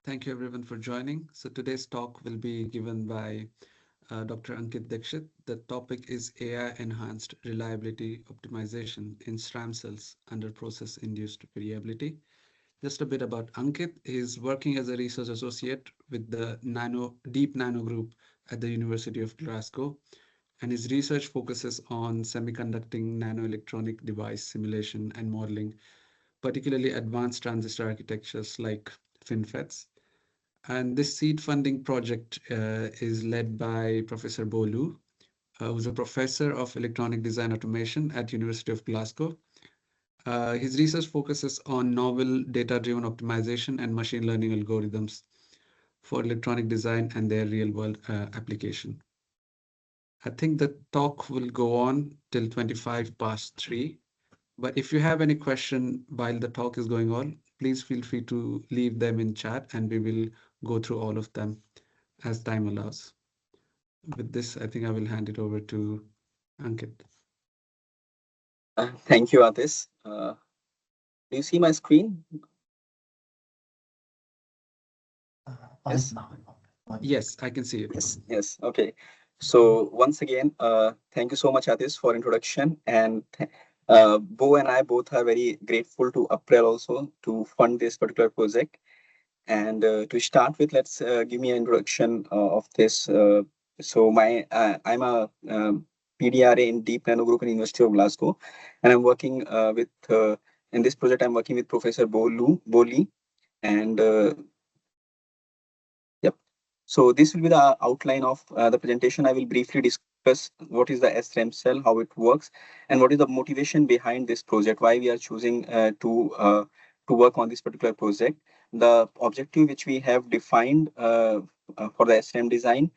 Thank you everyone for joining. So today's talk will be given by Dr. Ankit Dikshit. The topic is AI enhanced reliability optimization in SRAM cells under process induced variability. Just a bit about Ankit. He's working as a research associate with the Deep Nano Group at the University of Glasgow, and his research focuses on semiconducting nanoelectronic device simulation and modeling, particularly advanced transistor architectures like FinFETs. And this seed funding project is led by Professor Bolu, who's a professor of electronic design automation at University of Glasgow. His research focuses on novel data-driven optimization and machine learning algorithms for electronic design and their real-world application. I think the talk will go on till 25 past 3. But if you have any question while the talk is going on, please feel free to leave them in chat and we will go through all of them as time allows. With this, I think I will hand it over to Ankit. Thank you, Atis. Do you see my screen? Yes. Yes, I can see it. Yes. Okay. So once again, thank you so much, Atis, for introduction. And Bo and I both are very grateful to April also to fund this particular project. And to start with, let's give me an introduction of this. I'm a PDRA in Deep Nano Group in University of Glasgow, and I'm working with in this project. I'm working with Professor Boli, and yep. So this will be the outline of the presentation. I will briefly discuss what is the SRAM cell, how it works, and what is the motivation behind this project, why we are choosing to work on this particular project, the objective which we have defined for the SRAM design,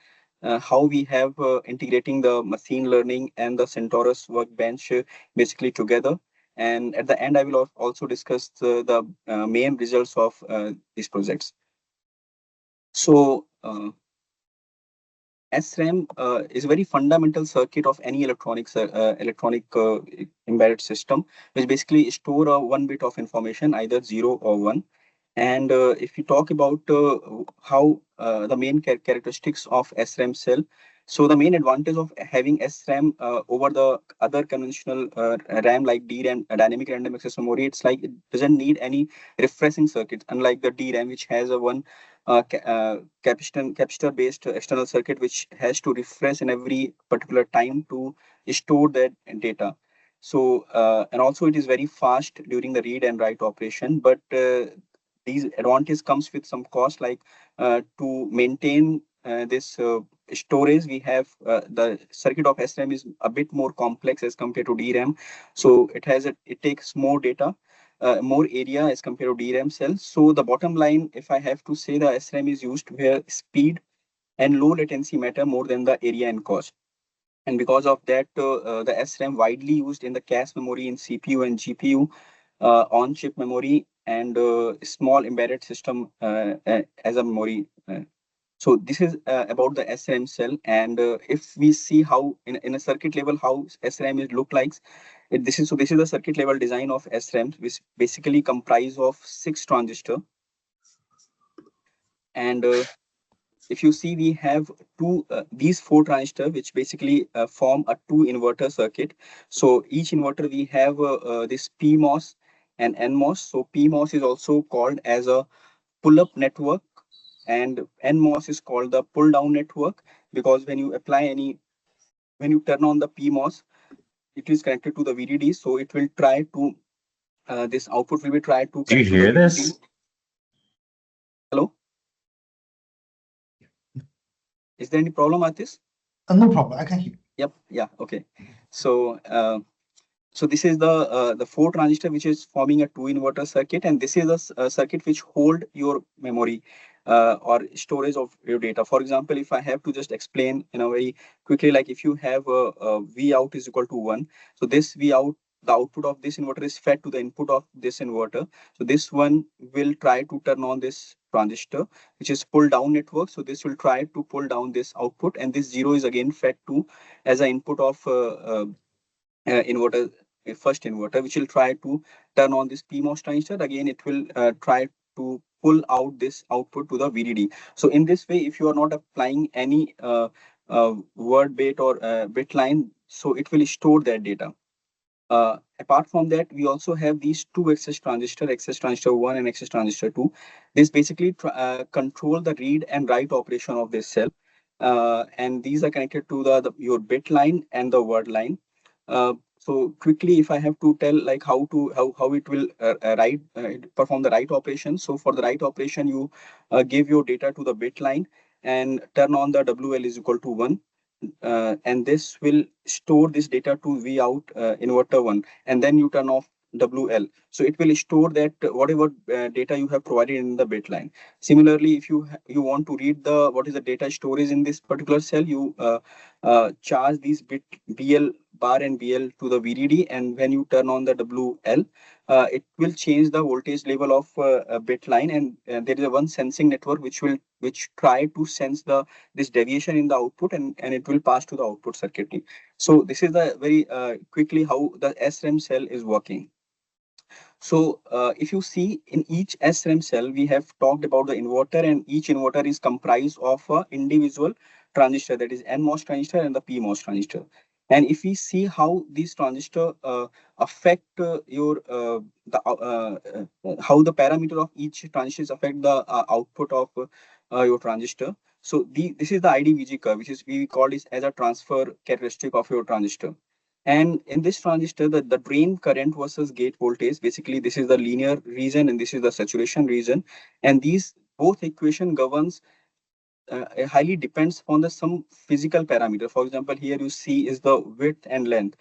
how we have integrating the machine learning and the Centaurus workbench basically together. And at the end, I will also discuss the main results of these projects. So SRAM is a very fundamental circuit of any electronic embedded system, which basically store one bit of information, either 0 or 1. And if you talk about how the main characteristics of SRAM cell, so the main advantage of having SRAM over the other conventional RAM like DRAM, dynamic random access memory, it's like it doesn't need any refreshing circuit, unlike the DRAM, which has a one capacitor based external circuit which has to refresh in every particular time to store that data. So and also it is very fast during the read and write operation, but these advantage comes with some cost, like to maintain this storage. We have the circuit of SRAM is a bit more complex as compared to DRAM, so it takes more data, more area as compared to DRAM cells. So the bottom line, if I have to say, the SRAM is used where speed and low latency matter more than the area and cost. And because of that, the SRAM widely used in the cache memory in CPU and GPU, on-chip memory, and small embedded system as a memory. So this is about the SRAM cell. And if we see how in a circuit level how SRAM is look like, this is the circuit level design of SRAM, which basically comprise of 6 transistor. And if you see, we have these 4 transistor which basically form a 2 inverter circuit. So each inverter we have this PMOS and NMOS. So PMOS is also called as a pull-up network, and NMOS is called the pull-down network, because when you turn on the PMOS, it is connected to the VDD. So it will try to this output will be tried to. Do you hear this? Hello? Is there any problem at this? No problem. I can hear. Yep. Yeah. Okay. So so this is the 4 transistor which is forming a 2 inverter circuit, and this is a circuit which hold your memory or storage of your data. For example, if I have to just explain in a very quickly, like if you have a V out is equal to 1, so this V out, the output of this inverter is fed to the input of this inverter. So this one will try to turn on this transistor, which is pull down network. So this will try to pull down this output, and this 0 is again fed to as an input of inverter, first inverter, which will try to turn on this PMOS transistor. Again, it will try to pull out this output to the VDD. So in this way, if you are not applying any word bit or bit line, so it will store that data. Apart from that, we also have these two access transistor 1 and access transistor 2. This basically control the read and write operation of this cell. And these are connected to your bit line and the word line. So quickly, if I have to tell like how it will perform the write operation. So for the write operation, you give your data to the bit line and turn on the WL is equal to 1, and this will store this data to V out inverter 1, and then you turn off WL. So it will store that whatever data you have provided in the bit line. Similarly, if you want to read the what is the data storage in this particular cell, you charge these bit BL bar and BL to the VDD, and when you turn on the WL, it will change the voltage level of a bit line, and there is a one sensing network which try to sense this deviation in the output, and it will pass to the output circuitry. So this is the very quickly how the SRAM cell is working. So if you see in each SRAM cell, we have talked about the inverter, and each inverter is comprised of a individual transistor, that is NMOS transistor and the PMOS transistor. And if we see how these transistor affect how the parameter of each transistor affect the output of your transistor. So this is the IDVG curve, which is we call this as a transfer characteristic of your transistor. And in this transistor, the drain current versus gate voltage, basically this is the linear region and this is the saturation region. And these both equation governs highly depends on the some physical parameter. For example, here you see is the width and length.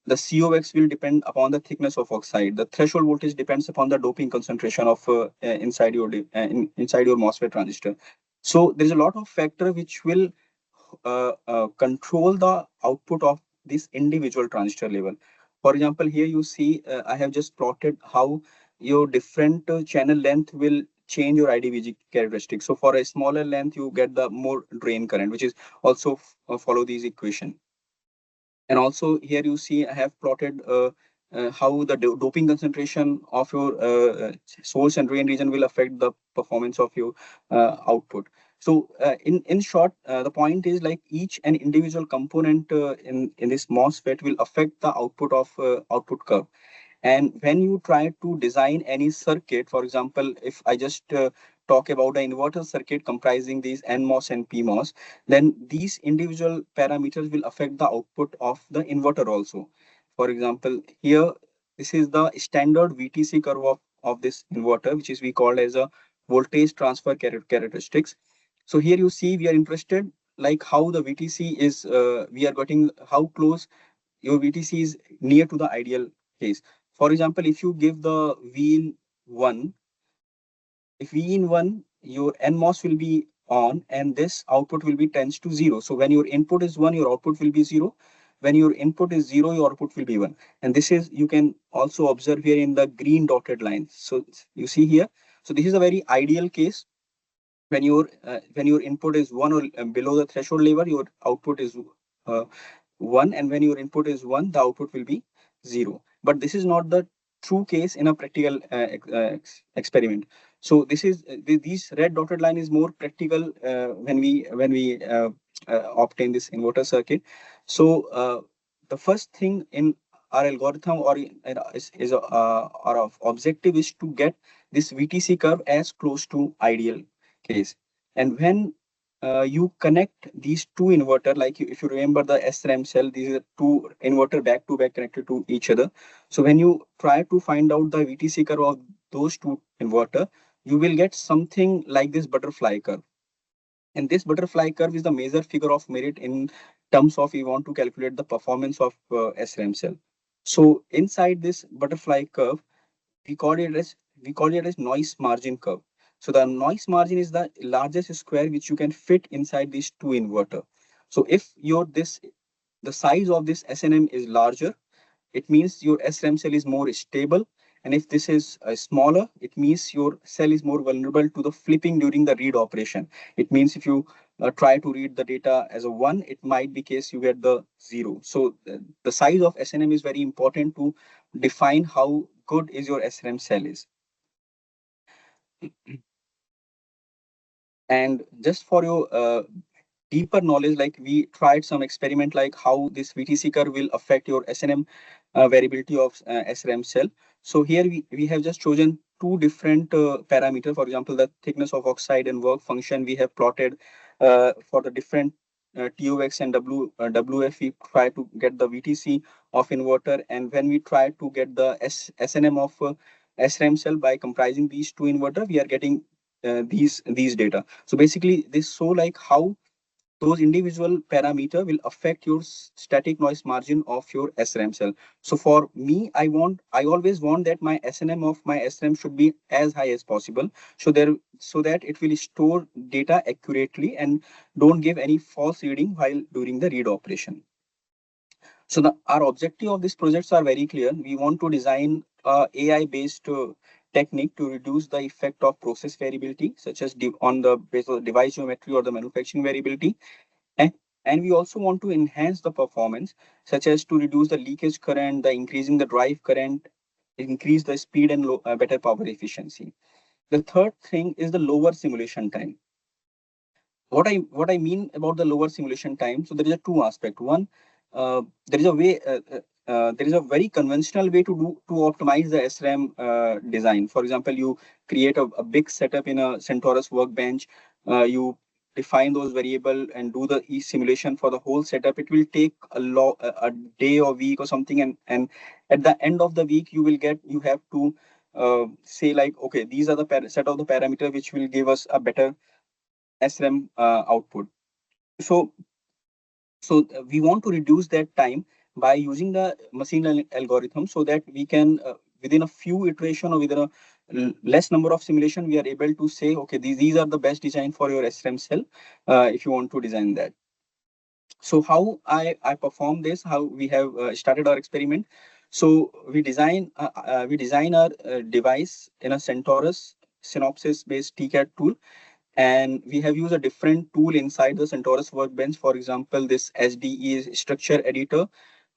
The COX will depend upon the thickness of oxide. The threshold voltage depends upon the doping concentration of inside your MOSFET transistor. So there is a lot of factor which will control the output of this individual transistor level. For example, here you see I have just plotted how your different channel length will change your IDVG characteristics. So for a smaller length, you get the more drain current, which is also follow these equation. And also here you see I have plotted how the doping concentration of your source and drain region will affect the performance of your output. So in short, the point is like each and individual component in this MOSFET will affect the output of output curve. And when you try to design any circuit, for example, if I just talk about an inverter circuit comprising these NMOS and PMOS, then these individual parameters will affect the output of the inverter also. For example, here, this is the standard VTC curve of this inverter, which is we call as a voltage transfer characteristics. So here you see we are interested like how the VTC is, we are getting how close your VTC is near to the ideal case. For example, if you give the V in 1, if V in 1, your NMOS will be on and this output will be tends to 0. So when your input is 1, your output will be 0. When your input is 0, your output will be 1. And this is, you can also observe here in the green dotted line. So you see here. So this is a very ideal case when your input is 1 or below the threshold level, your output is 1, and when your input is 1, the output will be 0. But this is not the true case in a practical experiment. So this is these red dotted line is more practical when we obtain this inverter circuit. So the first thing in our algorithm or our objective is to get this VTC curve as close to ideal case. And when you connect these two inverter, like if you remember the SRAM cell, these are two inverter back to back connected to each other. So when you try to find out the VTC curve of those two inverter, you will get something like this butterfly curve. And this butterfly curve is the major figure of merit in terms of we want to calculate the performance of SRAM cell. So inside this butterfly curve, we call it as noise margin curve. So the noise margin is the largest square which you can fit inside these two inverter. So if your this the size of this SNM is larger, it means your SRAM cell is more stable. And if this is smaller, it means your cell is more vulnerable to the flipping during the read operation. It means if you try to read the data as a 1, it might be case you get the 0. So the size of SNM is very important to define how good is your SRAM cell is. And just for your deeper knowledge, like we tried some experiment like how this VTC curve will affect your SNM variability of SRAM cell. So here we have just chosen two different parameters. For example, the thickness of oxide and work function we have plotted for the different TOX and WF. We try to get the VTC of inverter, and when we try to get the SNM of SRAM cell by comprising these two inverter, we are getting these data. So basically, this show like how those individual parameter will affect your static noise margin of your SRAM cell. So for me, I always want that my SNM of my SRAM should be as high as possible. So that it will store data accurately and don't give any false reading while during the read operation. So our objective of these projects are very clear. We want to design a AI-based technique to reduce the effect of process variability, such as on the basis of device geometry or the manufacturing variability, and, and we also want to enhance the performance, such as to reduce the leakage current, the increasing the drive current, increase the speed and better power efficiency. The third thing is the lower simulation time. What I mean about the lower simulation time. So there is a two aspect. One, there is a way. There is a very conventional way to optimize the SRAM design. For example, you create a big setup in a CentOS workbench. You define those variable and do the simulation for the whole setup. It will take a day or week or something, and at the end of the week you have to say like, okay, these are the set of the parameter which will give us a better SRAM output. So, we want to reduce that time by using the machine learning algorithm so that we can, within a few iteration or within a less number of simulation, we are able to say, okay, these are the best design for your SRAM cell if you want to design that. So how I perform this, how we have started our experiment. So we design our device in a CentOS Synopsys based TCAD tool, and we have used a different tool inside the CentOS workbench. For example, this SDE is structure editor,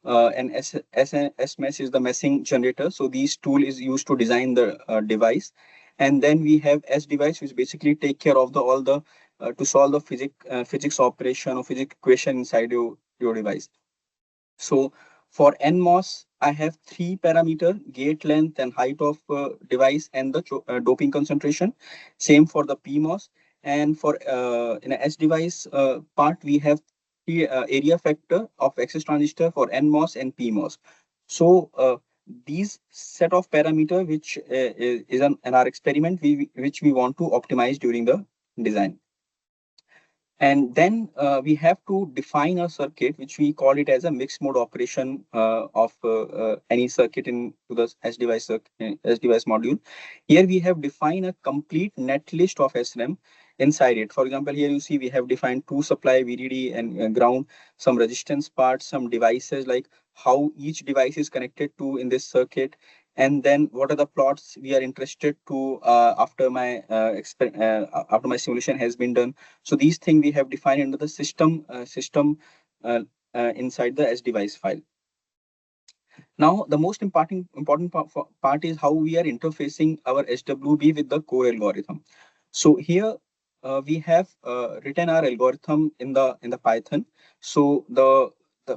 and SMES is the meshing generator. So these tool is used to design the device, and then we have S device, which basically take care of the all the to solve the physics operation or physics equation inside your device. So for NMOS, I have three parameter: gate length and height of device and the doping concentration. Same for the PMOS. And for in a S device part, we have the area factor of access transistor for NMOS and PMOS. So these set of parameter which is an our experiment which we want to optimize during the design. And then we have to define a circuit, which we call it as a mixed mode operation of any circuit into the S device module. Here we have defined a complete net list of SRAM inside it. For example, here you see we have defined two supply VDD and ground, some resistance parts, some devices like how each device is connected to in this circuit, and then what are the plots we are interested to after my simulation has been done. So these things we have defined under the system uh, inside the S device file. Now, the most important part is how we are interfacing our SWB with the core algorithm. So here we have written our algorithm in the Python. So the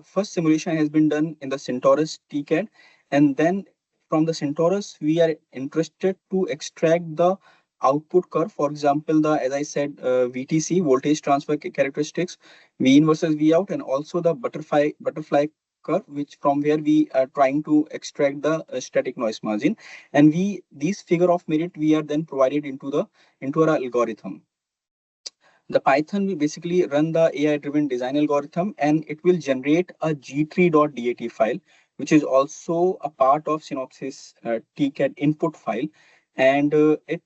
first simulation has been done in the CentOS TCAD, and then from the CentOS we are interested to extract the output curve. For example, the as I said VTC voltage transfer characteristics, V in versus V out, and also the butterfly curve, which from where we are trying to extract the static noise margin, and we these figure of merit we are then provided into our algorithm. The Python will basically run the AI driven design algorithm, and it will generate a g3.dat file, which is also a part of Synopsys TCAD input file. And it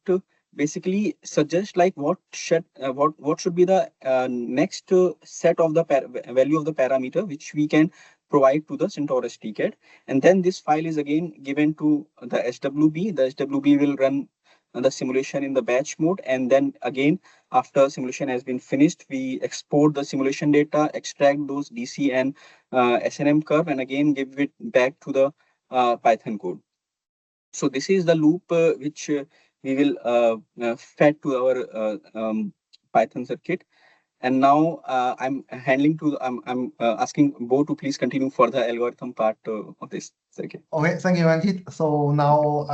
basically suggests like what should be the next set of the value of the parameter which we can provide to the CentOS TCAD. And then this file is again given to the SWB. The SWB will run the simulation in the batch mode, and then again after simulation has been finished, we export the simulation data, extract those DC and SNM curve, and again give it back to the Python code. So this is the loop we will fed to our Python circuit. And now I'm asking Bo to please continue for the algorithm part of this circuit. Okay, thank you, Ankit. So now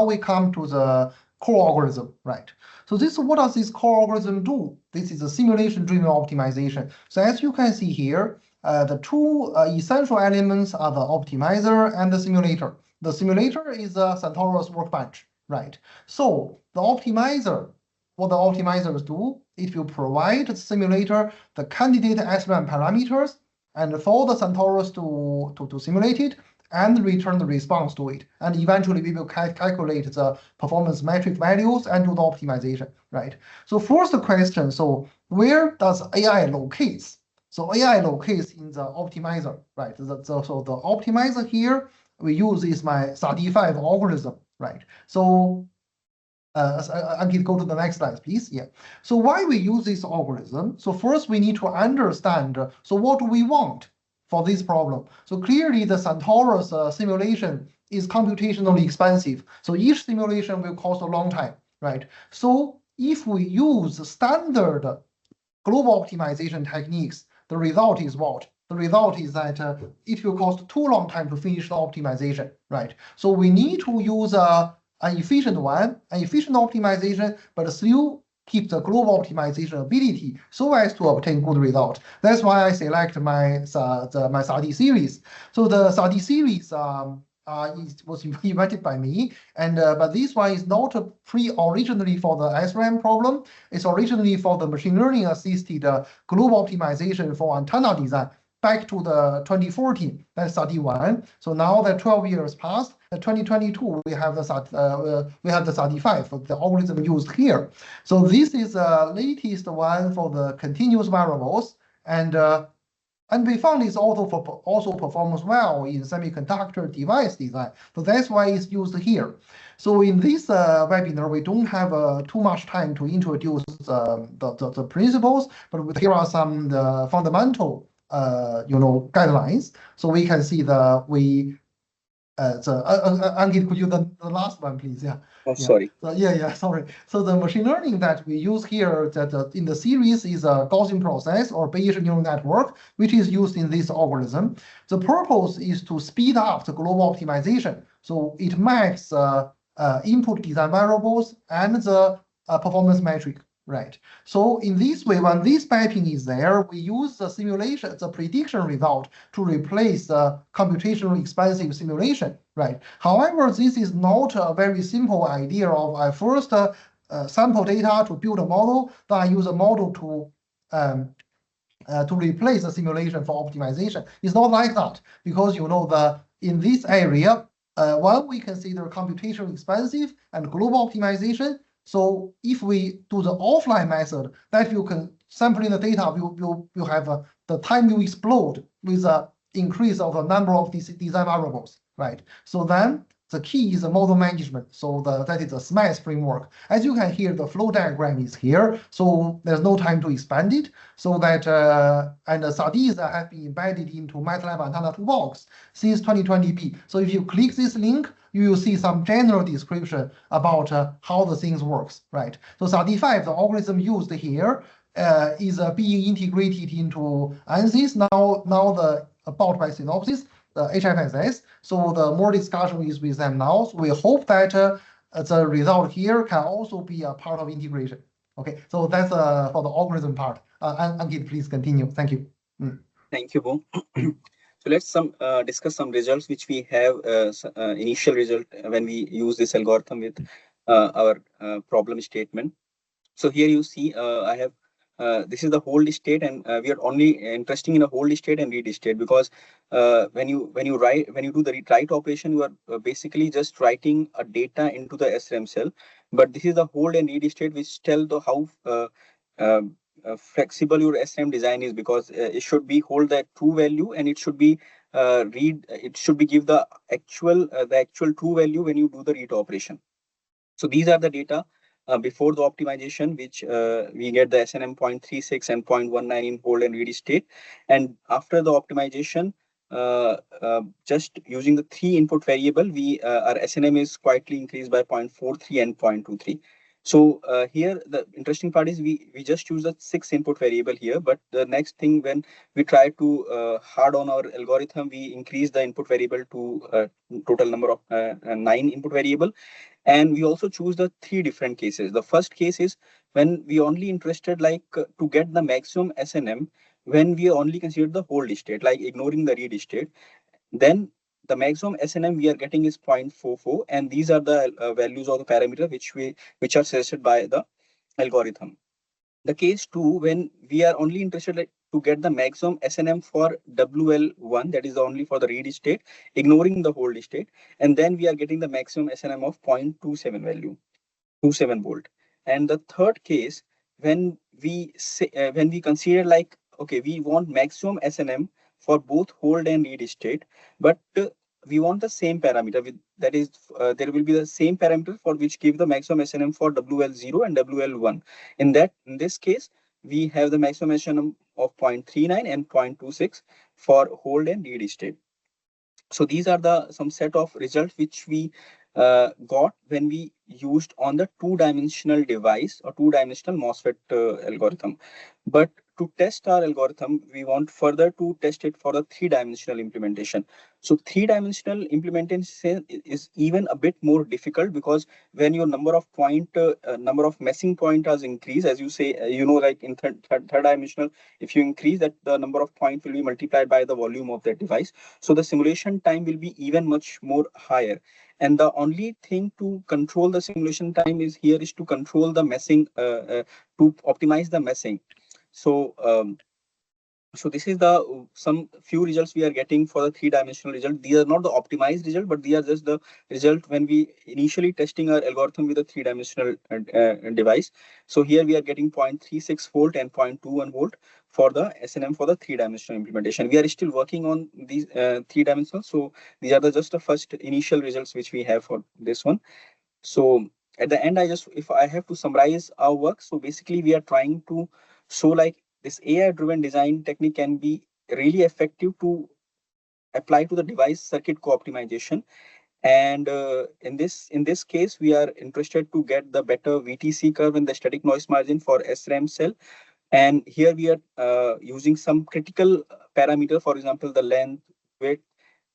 we come to the core algorithm, right? So what does this core algorithm do? This is a simulation-driven optimization. So as you can see here, the two essential elements are the optimizer and the simulator. The simulator is a Centaurus workbench, right? So what the optimizers do, it will provide the simulator the candidate SRAM parameters and for the Centaurus to simulate it and return the response to it. And eventually we will calculate the performance metric values and do the optimization, right? So first question, so where does AI locates? So AI locates in the optimizer, right? So the optimizer here, we use is my SRD5 algorithm, right? So Ankit, go to the next slide, please. Yeah. So why we use this algorithm? So first we need to understand, so what do we want for this problem? So clearly the Centaurus simulation is computationally expensive. So each simulation will cost a long time, right? So if we use standard global optimization techniques, the result is what? The result is that it will cost too long time to finish the optimization, right? So we need to use an efficient optimization, but still keep the global optimization ability so as to obtain good result. That's why I select my SRD series. So the SRD series it was invented by me, and but this one is not originally for the SRAM problem. It's originally for the machine learning assisted global optimization for antenna design back to the 2014. That's SRD1. So now that 12 years passed, in 2022 we have the SRD5, the algorithm used here. So this is the latest one for the continuous variables, and we found it also performs well in semiconductor device design. So that's why it's used here. So in this webinar, we don't have too much time to introduce the principles, but here are some fundamental guidelines. So we can see Ankit, could you the last one, please? Yeah. Oh, sorry. Sorry. So the machine learning that we use here that in the series is a Gaussian process or Bayesian neural network, which is used in this algorithm. The purpose is to speed up the global optimization. So it maps input design variables and the performance metric. Right. So in this way, when this mapping is there, we use the simulation, the prediction result to replace the computationally expensive simulation. Right. However, this is not a very simple idea of I first sample data to build a model, then I use a model to replace the simulation for optimization. It's not like that because in this area, while we consider computationally expensive and global optimization, so if we do the offline method, that you can sampling the data, you have the time will explode with the increase of the number of these design variables, right? So then the key is the model management. So that is the SMAS framework. As you can hear, the flow diagram is here. So there's no time to expand it. So that and the SRDs have been embedded into MATLAB Antenna Toolbox since 2020p. So if you click this link, you will see some general description about how the things works, right? So SRD5, the algorithm used here, is being integrated into ANSYS. Now the about by Synopsys, the HFSS. So the more discussion is with them now. So we hope that the result here can also be a part of integration. Okay, so that's for the algorithm part. Ankit, please continue. Thank you. Thank you, Bo. So let's discuss some results which we have initial result when we use this algorithm with our problem statement. So here you see I have this is the hold state, and we are only interested in a hold state and read state because when you do the write operation, you are basically just writing a data into the SRAM cell. But this is the hold and read state which tell the how flexible your SRAM design is, because it should be hold that true value and it should be it should be give the actual true value when you do the read operation. So these are the data before the optimization, which we get the SNM 0.36 and 0.19 in hold and read state, and after the optimization just using the 3 input variable, we our SNM is quietly increased by 0.43 and 0.23. So here the interesting part is we just use the 6 input variable here, but the next thing, when we try to hard on our algorithm, we increase the input variable to total number of 9 input variable. And we also choose the 3 different cases. The first case is when we only interested like to get the maximum SNM when we only consider the hold state, like ignoring the read state. Then the maximum SNM we are getting is 0.44, and these are the values of the parameter which are suggested by the algorithm. The case 2, when we are only interested to get the maximum SNM for WL1, that is only for the read state, ignoring the hold state, and then we are getting the maximum SNM of 0.27 value, 27 volt. And the third case, when we say when we consider like, okay, we want maximum SNM for both hold and read state, but we want the same parameter with, that is there will be the same parameter for which give the maximum SNM for WL0 and WL1. In this case, we have the maximum SNM of 0.39 and 0.26 for hold and read state. So these are the some set of results which we got when we used on the two-dimensional device or two-dimensional MOSFET algorithm. But to test our algorithm, we want further to test it for the three-dimensional implementation. So three-dimensional implementation is even a bit more difficult, because when your number of number of meshing pointers increase, as you say, like in third dimensional, if you increase that, the number of points will be multiplied by the volume of that device. So the simulation time will be even much more higher. And the only thing to control the simulation time is here is to control the meshing, to optimize the meshing. So so this is the some few results we are getting for the three-dimensional result. These are not the optimized result, but they are just the result when we initially testing our algorithm with a three-dimensional device. So here we are getting 0.36 volt and 0.21 volt for the SNM for the three-dimensional implementation. We are still working on these three-dimensional. So these are the just the first initial results which we have for this one. So at the end, if I have to summarize our work, so basically we are trying to show like this AI-driven design technique can be really effective to apply to the device circuit co-optimization. And in this case, we are interested to get the better VTC curve and the static noise margin for SRAM cell. And here we are using some critical parameter, for example, the length, width,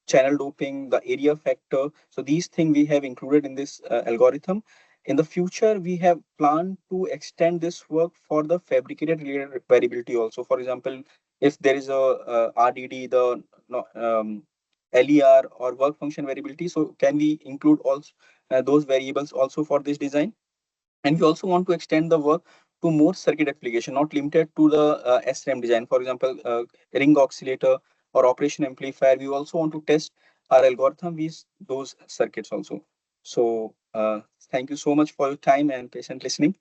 channel doping, the area factor. So these things we have included in this algorithm. In the future, we have planned to extend this work for the fabricated related variability also. For example, if there is a RDD, the LER or work function variability, so can we include also those variables also for this design? And we also want to extend the work to more circuit application, not limited to the SRAM design. For example, ring oscillator or operation amplifier. We also want to test our algorithm with those circuits also. So thank you so much for your time and patient listening.